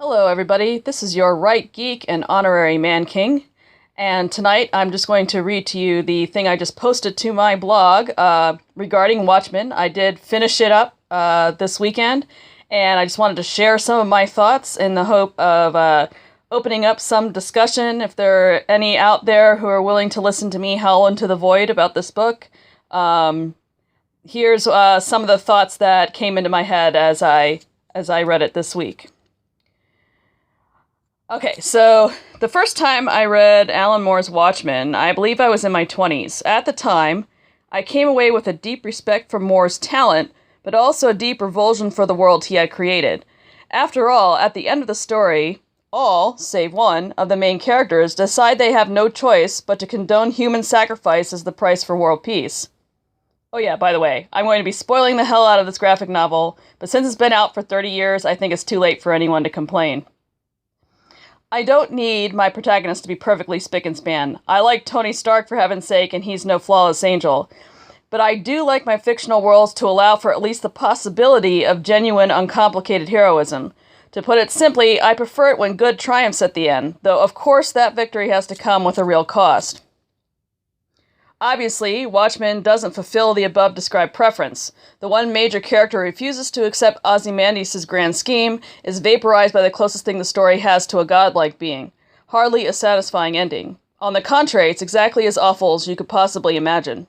Hello, everybody. This is your Right Geek and Honorary Man King. And tonight I'm just going to read to you the thing I just posted to my blog regarding Watchmen. I did finish it up this weekend, and I just wanted to share some of my thoughts in the hope of opening up some discussion if there are any out there who are willing to listen to me howl into the void about this book. Here's some of the thoughts that came into my head as I read it this week. Okay, so the first time I read Alan Moore's Watchmen, I believe I was in my 20s. At the time, I came away with a deep respect for Moore's talent, but also a deep revulsion for the world he had created. After all, at the end of the story, all, save one, of the main characters decide they have no choice but to condone human sacrifice as the price for world peace. Oh yeah, by the way, I'm going to be spoiling the hell out of this graphic novel, but since it's been out for 30 years, I think it's too late for anyone to complain. I don't need my protagonist to be perfectly spick and span. I like Tony Stark for heaven's sake, and he's no flawless angel. But I do like my fictional worlds to allow for at least the possibility of genuine, uncomplicated heroism. To put it simply, I prefer it when good triumphs at the end, though of course that victory has to come with a real cost. Obviously, Watchmen doesn't fulfill the above-described preference. The one major character who refuses to accept Ozymandias' grand scheme is vaporized by the closest thing the story has to a godlike being. Hardly a satisfying ending. On the contrary, it's exactly as awful as you could possibly imagine.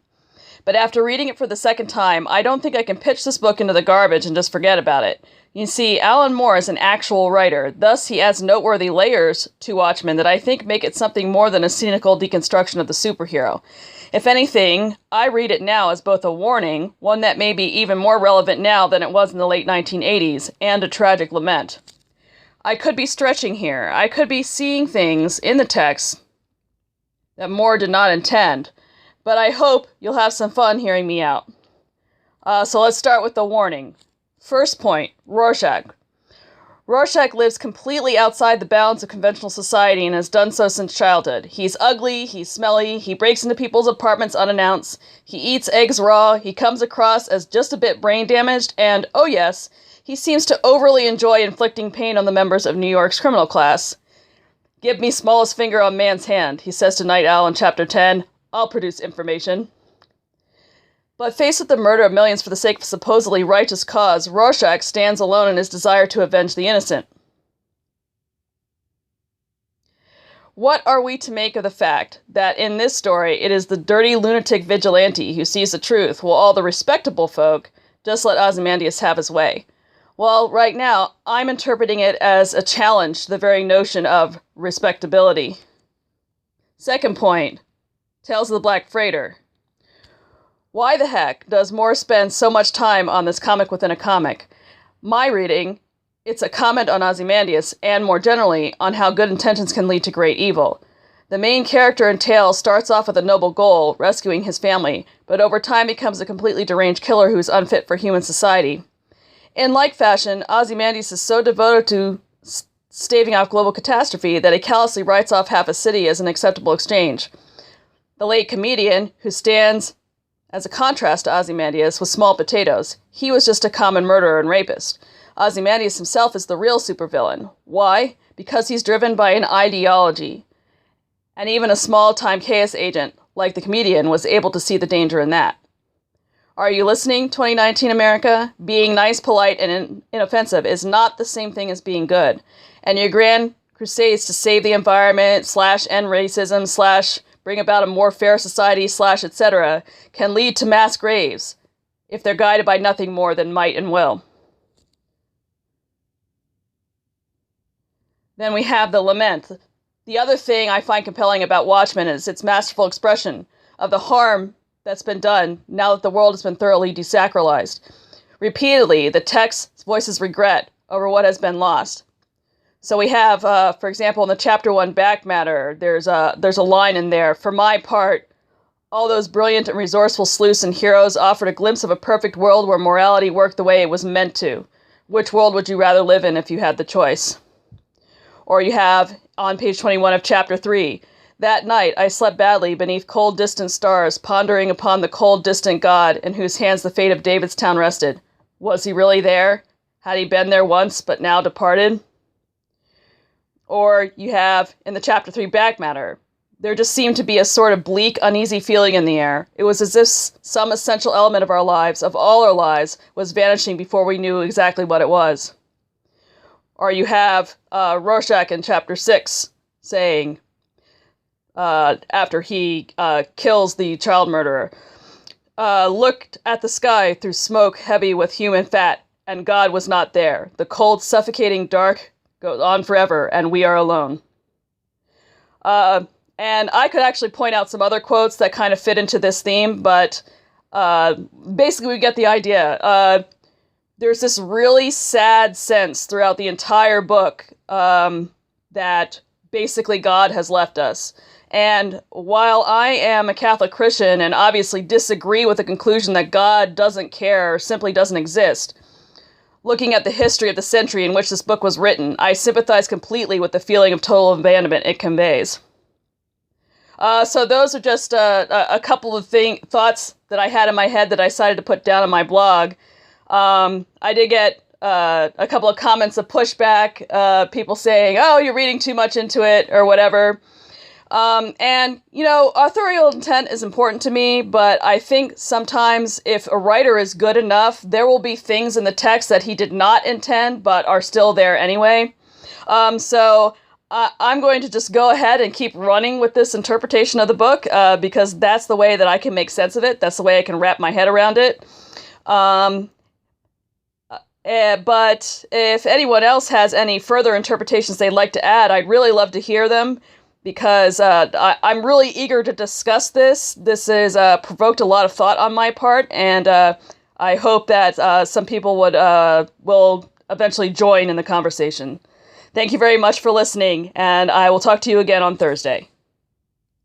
But after reading it for the second time, I don't think I can pitch this book into the garbage and just forget about it. You see, Alan Moore is an actual writer, thus he adds noteworthy layers to Watchmen that I think make it something more than a cynical deconstruction of the superhero. If anything, I read it now as both a warning, one that may be even more relevant now than it was in the late 1980s, and a tragic lament. I could be stretching here. I could be seeing things in the text that Moore did not intend, but I hope you'll have some fun hearing me out. So let's start with the warning. First point, Rorschach. Rorschach lives completely outside the bounds of conventional society and has done so since childhood. He's ugly, he's smelly, he breaks into people's apartments unannounced, he eats eggs raw, he comes across as just a bit brain damaged, and, oh yes, he seems to overly enjoy inflicting pain on the members of New York's criminal class. "Give me smallest finger on man's hand," he says to Night Owl in Chapter 10. "I'll produce information." But faced with the murder of millions for the sake of a supposedly righteous cause, Rorschach stands alone in his desire to avenge the innocent. What are we to make of the fact that in this story it is the dirty lunatic vigilante who sees the truth, while all the respectable folk just let Ozymandias have his way? Well, right now, I'm interpreting it as a challenge to the very notion of respectability. Second point, Tales of the Black Freighter. Why the heck does Moore spend so much time on this comic within a comic? My reading, it's a comment on Ozymandias, and more generally, on how good intentions can lead to great evil. The main character in Tales starts off with a noble goal, rescuing his family, but over time becomes a completely deranged killer who is unfit for human society. In like fashion, Ozymandias is so devoted to staving off global catastrophe that he callously writes off half a city as an acceptable exchange. The late comedian, who stands as a contrast to Ozymandias, was small potatoes. He was just a common murderer and rapist. Ozymandias himself is the real supervillain. Why? Because he's driven by an ideology. And even a small-time chaos agent, like the comedian, was able to see the danger in that. Are you listening, 2019 America? Being nice, polite, and inoffensive is not the same thing as being good. And your grand crusades to save the environment, /end racism, bring about a more fair society, etc., can lead to mass graves if they're guided by nothing more than might and will. Then we have the Lament. The other thing I find compelling about Watchmen is its masterful expression of the harm that's been done now that the world has been thoroughly desacralized. Repeatedly, the text voices regret over what has been lost. So we have, for example, in the Chapter 1 back matter, there's a line in there. "For my part, all those brilliant and resourceful sleuths and heroes offered a glimpse of a perfect world where morality worked the way it was meant to. Which world would you rather live in if you had the choice?" Or you have, on page 21 of Chapter 3, "That night I slept badly beneath cold distant stars, pondering upon the cold distant God in whose hands the fate of David's town rested. Was he really there? Had he been there once, but now departed?" Or you have, in the Chapter 3 back matter, there just seemed to be a sort of bleak, uneasy feeling in the air. It was as if some essential element of our lives, of all our lives, was vanishing before we knew exactly what it was. Or you have Rorschach in Chapter 6 saying, after he kills the child murderer, looked at the sky through smoke heavy with human fat, and God was not there. The cold, suffocating dark goes on forever, and we are alone. And I could actually point out some other quotes that kind of fit into this theme, but basically we get the idea. There's this really sad sense throughout the entire book that basically God has left us. And while I am a Catholic Christian and obviously disagree with the conclusion that God doesn't care or simply doesn't exist, looking at the history of the century in which this book was written, I sympathize completely with the feeling of total abandonment it conveys. So those are just a couple of thoughts that I had in my head that I decided to put down on my blog. I did get a couple of comments of pushback, people saying, oh, you're reading too much into it, or whatever. And, authorial intent is important to me, but I think sometimes if a writer is good enough, there will be things in the text that he did not intend, but are still there anyway. So I'm going to just go ahead and keep running with this interpretation of the book, because that's the way that I can make sense of it. That's the way I can wrap my head around it. But if anyone else has any further interpretations they'd like to add, I'd really love to hear them, because I'm really eager to discuss this. This has provoked a lot of thought on my part, and I hope that some people will eventually join in the conversation. Thank you very much for listening, and I will talk to you again on Thursday.